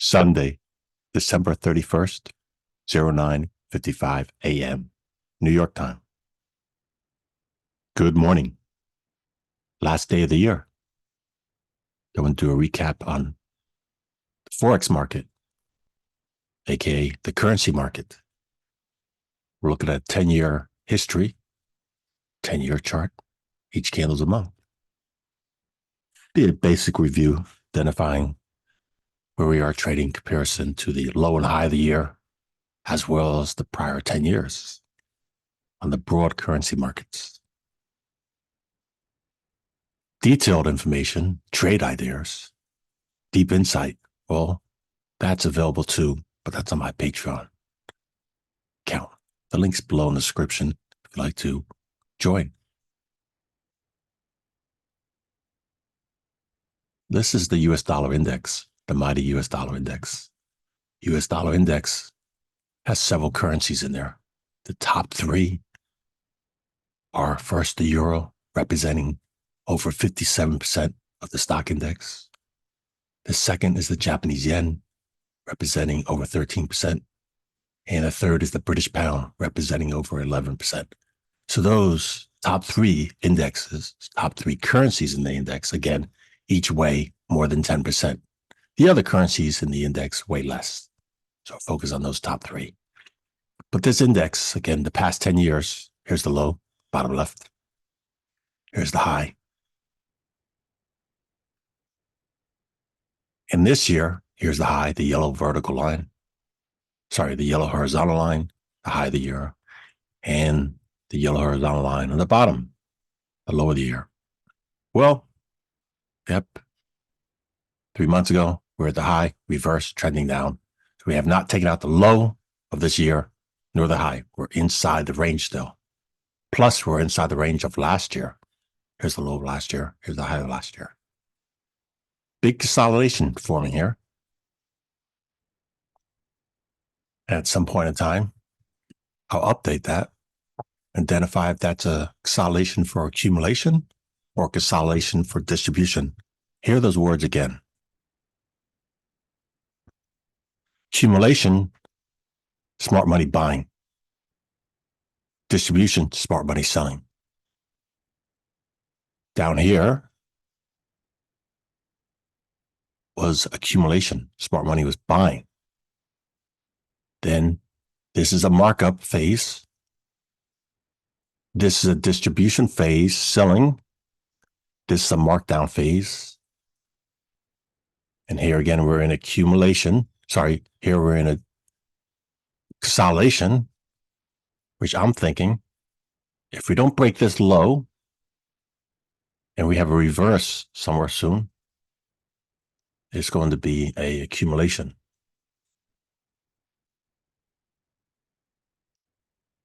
Sunday, December 31st, 09:55 a.m., New York time. Good morning. Last day of the year. I want to do a recap on the Forex market, aka the currency market. We're looking at 10-year history, 10-year chart. Each candle's a month. Be a basic review, identifying where we are trading in comparison to the low and high of the year, as well as the prior 10 years on the broad currency markets. Detailed information, trade ideas, deep insight, well, that's available too, but that's on my Patreon account. The link's below in the description if you'd like to join. This is the US dollar index, the mighty US dollar index. US dollar index has several currencies in there. The top three are first the euro, representing over 57% of the stock index. The second is the Japanese yen, representing over 13%. And the third is the British pound, representing over 11%. So those top three indexes, top three currencies in the index, again, each weigh more than 10%. The other currencies in the index weigh less. So focus on those top three. But this index, again, the past 10 years, here's the low, bottom left. Here's the high. And this year, here's the high, the yellow vertical line. Sorry, the yellow horizontal line, the high of the year, and the yellow horizontal line on the bottom, the low of the year. Well, yep. 3 months ago, we're at the high, reverse, trending down. So we have not taken out the low of this year, nor the high. We're inside the range still. Plus, we're inside the range of last year. Here's the low of last year. Here's the high of last year. Big consolidation forming here. At some point in time, I'll update that, identify if that's a consolidation for accumulation or consolidation for distribution. Hear those words again. Accumulation, smart money buying. Distribution, smart money selling. Down here was accumulation. Smart money was buying. Then this is a markup phase. This is a distribution phase, selling. This is a markdown phase. And here again, we're in accumulation. Sorry, here we're in a consolidation, which I'm thinking, if we don't break this low, and we have a reverse somewhere soon, it's going to be a accumulation.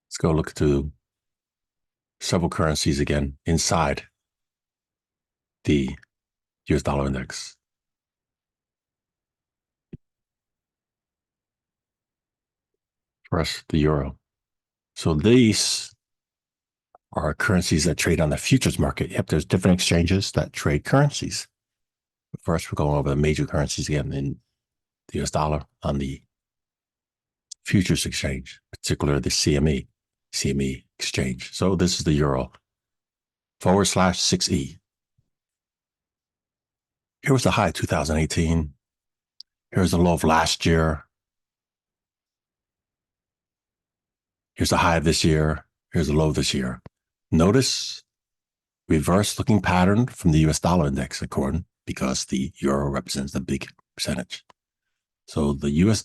Let's go look to several currencies again inside the US dollar index. First, the euro. So these are currencies that trade on the futures market. Yep, there's different exchanges that trade currencies. But first, we're going over the major currencies again in the US dollar on the futures exchange, particularly the CME exchange. So this is the euro /6E. Here was the high 2018. Here's the low of last year. Here's the high of this year. Here's the low of this year. Notice reverse looking pattern from the US dollar index, according, because the euro represents the big percentage. So the US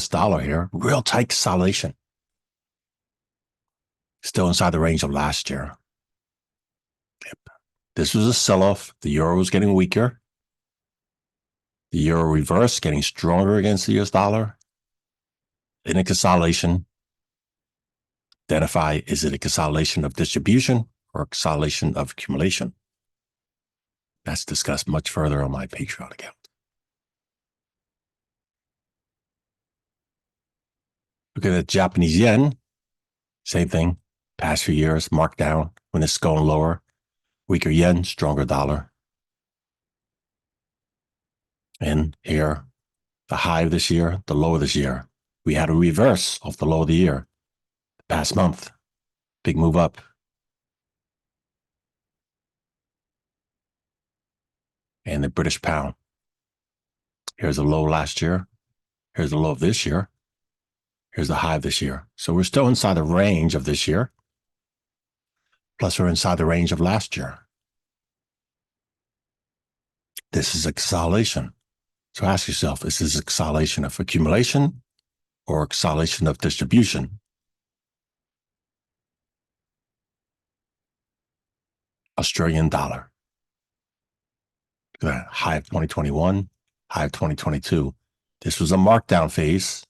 dollar here, real tight consolidation. Still inside the range of last year. Yep. This was a sell-off. The euro was getting weaker. The euro reverse getting stronger against the US dollar. In a consolidation, identify, is it a consolidation of distribution or a consolidation of accumulation? That's discussed much further on my Patreon account. Look at the Japanese yen. Same thing. Past few years, marked down when it's going lower. Weaker yen, stronger dollar. And here, the high of this year, the low of this year. We had a reverse of the low of the year past month. Big move up. And the British pound. Here's the low last year. Here's the low of this year. Here's the high of this year. So we're still inside the range of this year. Plus we're inside the range of last year. This is a consolidation. So ask yourself, is this a consolidation of accumulation or a consolidation of distribution? Australian dollar. Look at that, high of 2021, high of 2022. This was a markdown phase.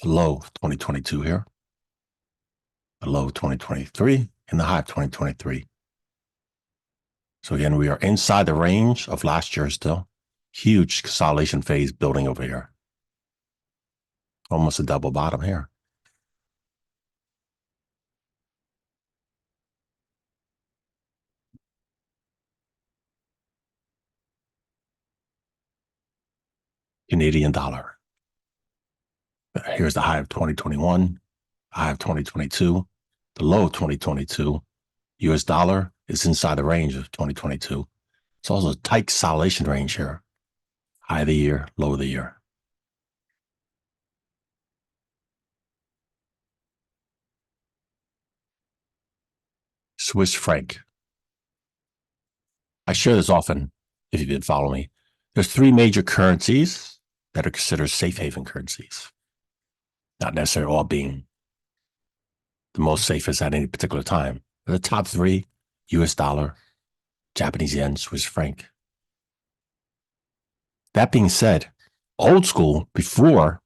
The low of 2022 here. The low of 2023 and the high of 2023. So again, we are inside the range of last year still. Huge consolidation phase building over here. Almost a double bottom here. Canadian dollar. Here's the high of 2021, high of 2022, the low of 2022. US dollar is inside the range of 2022. It's also a tight consolidation range here. High of the year, low of the year. Swiss franc. I share this often, if you did follow me. There's three major currencies that are considered safe haven currencies. Not necessarily all being the most safest at any particular time. The top three, US dollar, Japanese yen, Swiss franc. That being said, old school, before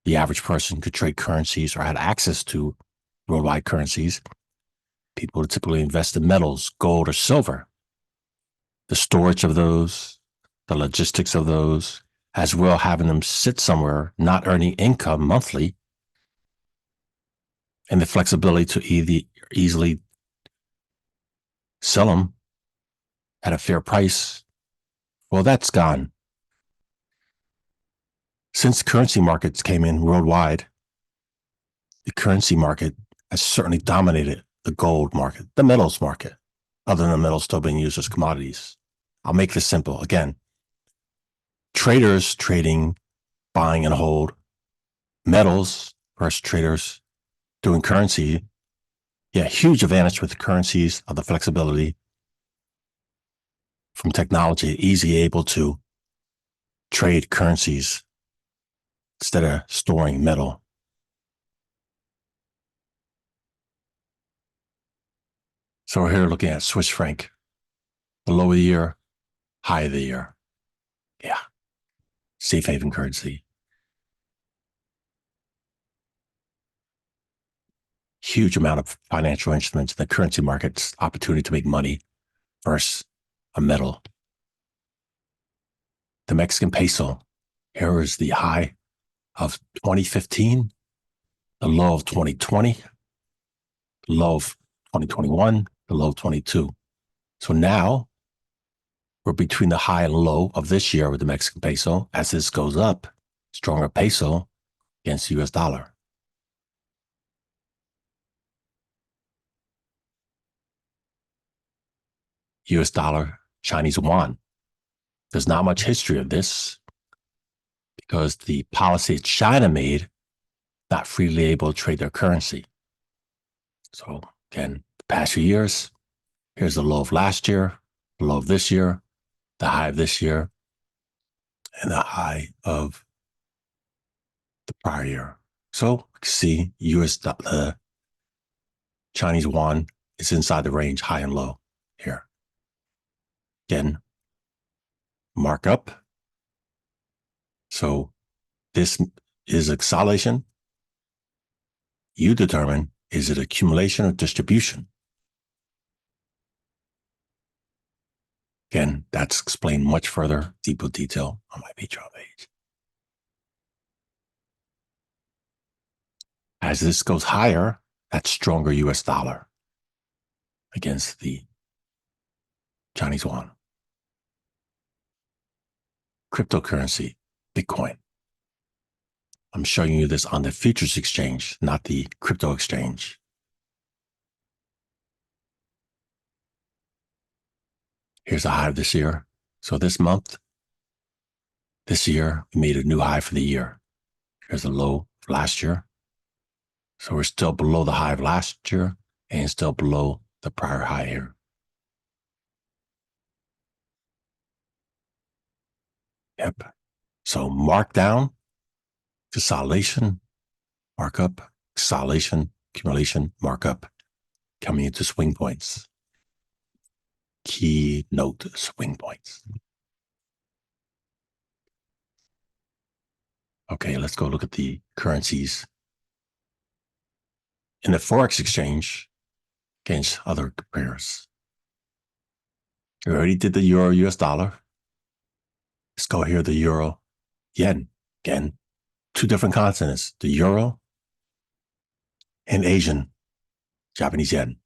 the average person could trade currencies or had access to worldwide currencies, people would typically invest in metals, gold or silver. The storage of those, the logistics of those, as well having them sit somewhere, not earning income monthly, and the flexibility to easily sell them at a fair price, well, that's gone. Since currency markets came in worldwide, the currency market has certainly dominated the gold market, the metals market, other than the metals still being used as commodities. I'll make this simple. Again, traders trading, buying and hold metals versus traders doing currency. Yeah, huge advantage with the currencies of the flexibility from technology, easily able to trade currencies instead of storing metal. So we're here looking at Swiss franc, the low of the year, high of the year. Yeah, safe haven currency. Huge amount of financial instruments in the currency markets, opportunity to make money versus a metal. The Mexican peso, here is the high of 2015, the low of 2020, the low of 2021, the low of 22. So now we're between the high and low of this year with the Mexican peso. As this goes up, stronger peso against the US dollar. US dollar, Chinese yuan. There's not much history of this because the policy China made, not freely able to trade their currency. So again, the past few years, here's the low of last year, the low of this year, the high of this year, and the high of the prior year. So see, the Chinese yuan is inside the range, high and low here. Again, mark up. So this is acceleration. You determine, is it accumulation or distribution? Again, that's explained much further, deeper detail on my Patreon page. As this goes higher, that's stronger US dollar against the Chinese yuan. Cryptocurrency. Bitcoin. I'm showing you this on the futures exchange, not the crypto exchange. Here's a high of this year. So this month, this year, we made a new high for the year. Here's a low of last year. So we're still below the high of last year and still below the prior high here. Yep. So markdown, consolidation, markup, consolidation, accumulation, markup, coming into swing points. Key note, swing points. Okay, let's go look at the currencies. In the Forex exchange against other pairs. We already did the euro US dollar. Let's go here, the euro yen. Again, two different continents, the euro and Asian Japanese yen.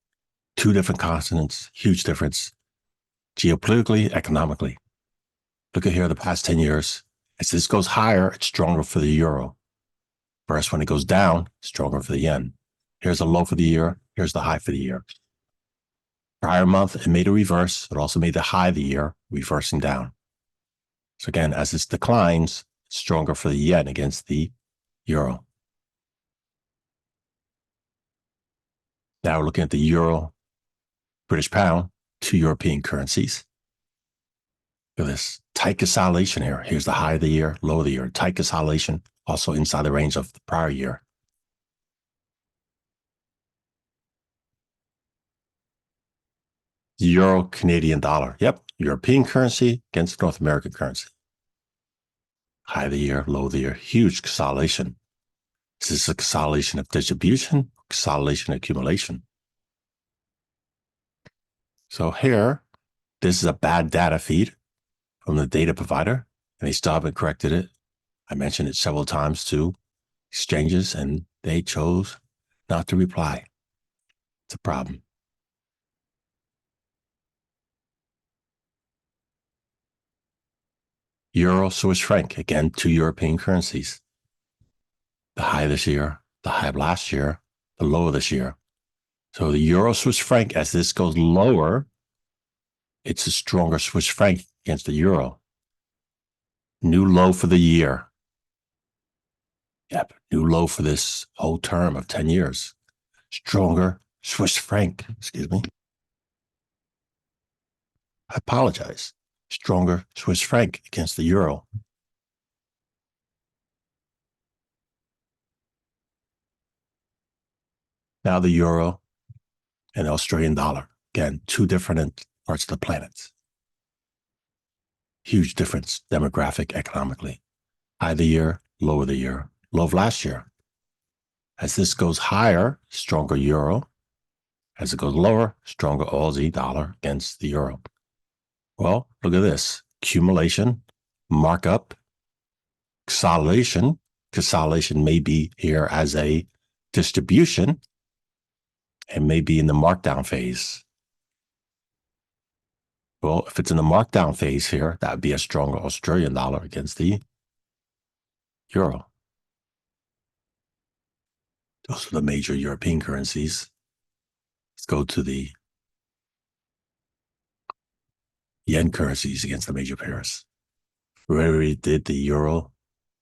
Two different continents, huge difference. Geopolitically, economically. Look at here the past 10 years. As this goes higher, it's stronger for the euro. Whereas when it goes down, stronger for the yen. Here's the low for the year. Here's the high for the year. Prior month, it made a reverse. It also made the high of the year, reversing down. So again, as this declines, it's stronger for the yen against the euro. Now we're looking at the euro, British pound, two European currencies. Look at this tight consolidation here. Here's the high of the year, low of the year. Tight consolidation, also inside the range of the prior year. Euro, Canadian dollar. Yep, European currency against North American currency. High of the year, low of the year. Huge consolidation. Is this a consolidation of distribution, consolidation accumulation? So here, this is a bad data feed from the data provider, and they still haven't corrected it. I mentioned it several times to exchanges, and they chose not to reply. It's a problem. Euro, Swiss franc, again, two European currencies. The high this year, the high of last year, the low of this year. So the euro, Swiss franc, as this goes lower, it's a stronger Swiss franc against the euro. New low for the year. Yep, new low for this whole term of 10 years. Stronger Swiss franc, excuse me. I apologize. Stronger Swiss franc against the euro. Now the euro and the Australian dollar. Again, two different parts of the planet. Huge difference, demographic, economically. High of the year, low of the year, low of last year. As this goes higher, stronger euro. As it goes lower, stronger Aussie dollar against the euro. Well, look at this. Accumulation, markup, consolidation. Consolidation may be here as a distribution and may be in the markdown phase. Well, if it's in the markdown phase here, that would be a stronger Australian dollar against the euro. Those are the major European currencies. Let's go to the yen currencies against the major pairs. We already did the euro.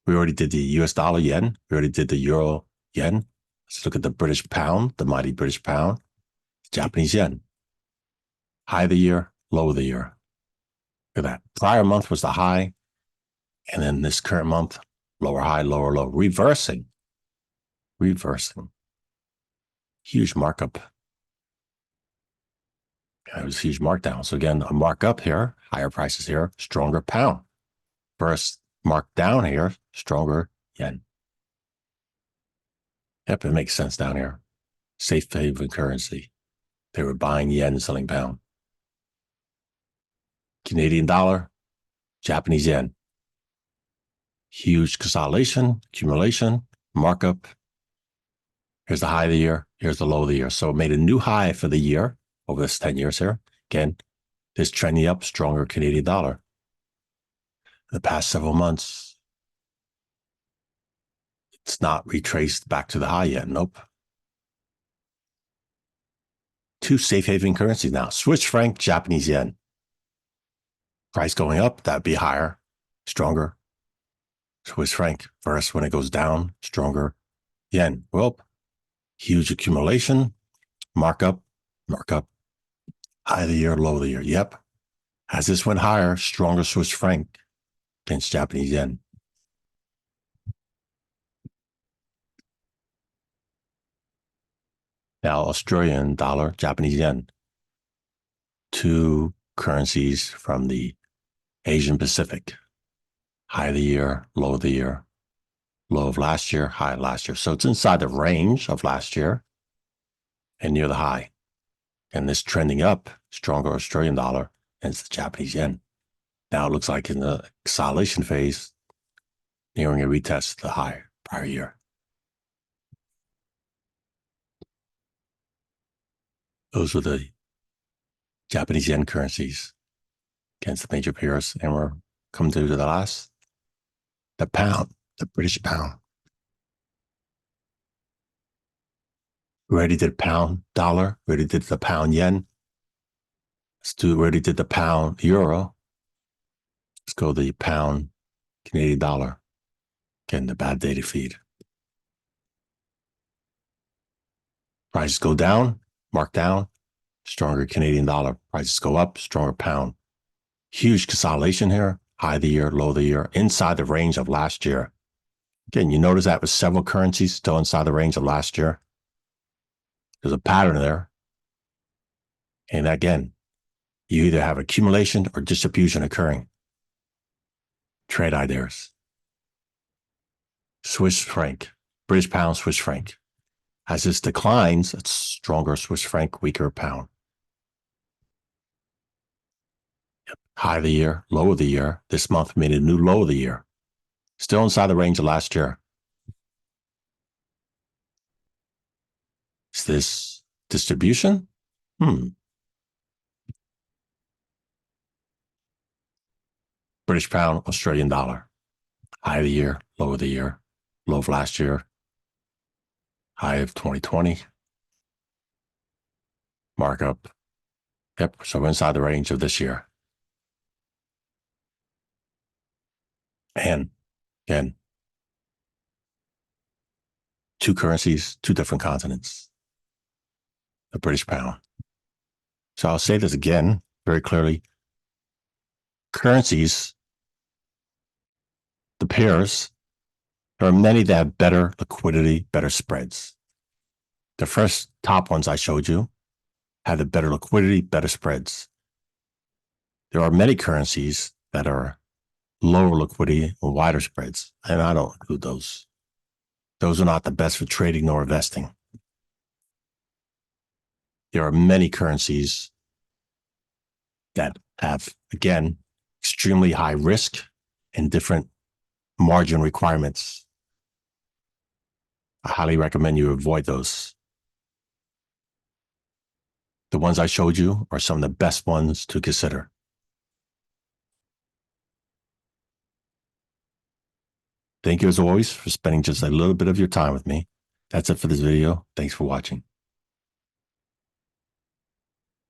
We already did the US dollar yen. We already did the euro yen. Let's look at the British pound, the mighty British pound, Japanese yen. High of the year, low of the year. Look at that. Prior month was the high. And then this current month, lower high, lower low. Reversing. Huge markup. And it was a huge markdown. So again, a markup here, higher prices here, stronger pound. First mark down here, stronger yen. Yep, it makes sense down here. Safe haven currency. They were buying yen and selling pound. Canadian dollar, Japanese yen. Huge consolidation, accumulation, markup. Here's the high of the year. Here's the low of the year. So it made a new high for the year over this 10 years here. Again, this trending up, stronger Canadian dollar. In the past several months, It's not retraced back to the high yet. Nope. Two safe haven currencies now. Swiss franc, Japanese yen. Price going up, that'd be higher, stronger. Swiss franc. First, when it goes down, stronger. Yen. Well, huge accumulation. Markup. High of the year, low of the year. Yep. As this went higher, stronger Swiss franc against Japanese yen. Now, Australian dollar, Japanese yen. Two currencies from the Asian Pacific. High of the year, low of the year. Low of last year, high of last year. So it's inside the range of last year and near the high. And this trending up, stronger Australian dollar against the Japanese yen. Now it looks like in the consolidation phase, nearing a retest the high prior year. Those were the Japanese yen currencies against the major peers. And we're coming to the last, the pound, the British pound. We already did pound dollar, we already did the pound yen. We already did the pound euro. Let's go the pound Canadian dollar. Again, the bad data feed. Prices go down, mark down, stronger Canadian dollar. Prices go up, stronger pound. Huge consolidation here, high of the year, low of the year, inside the range of last year. Again, you notice that with several currencies still inside the range of last year. There's a pattern there. And again, you either have accumulation or distribution occurring. Trade ideas. Swiss franc, British pound, Swiss franc. As this declines, it's stronger Swiss franc, weaker pound. Yep. High of the year, low of the year. This month made a new low of the year. Still inside the range of last year. Is this distribution? British pound, Australian dollar. High of the year, low of the year. Low of last year. High of 2020. Markup. Yep, so we're inside the range of this year. And again, two currencies, two different continents. The British pound. So I'll say this again very clearly. Currencies, the pairs, there are many that have better liquidity, better spreads. The first top ones I showed you have the better liquidity, better spreads. There are many currencies that are lower liquidity and wider spreads, and I don't include those. Those are not the best for trading nor investing. There are many currencies that have, again, extremely high risk and different margin requirements. I highly recommend you avoid those. The ones I showed you are some of the best ones to consider. Thank you as always for spending just a little bit of your time with me. That's it for this video. Thanks for watching.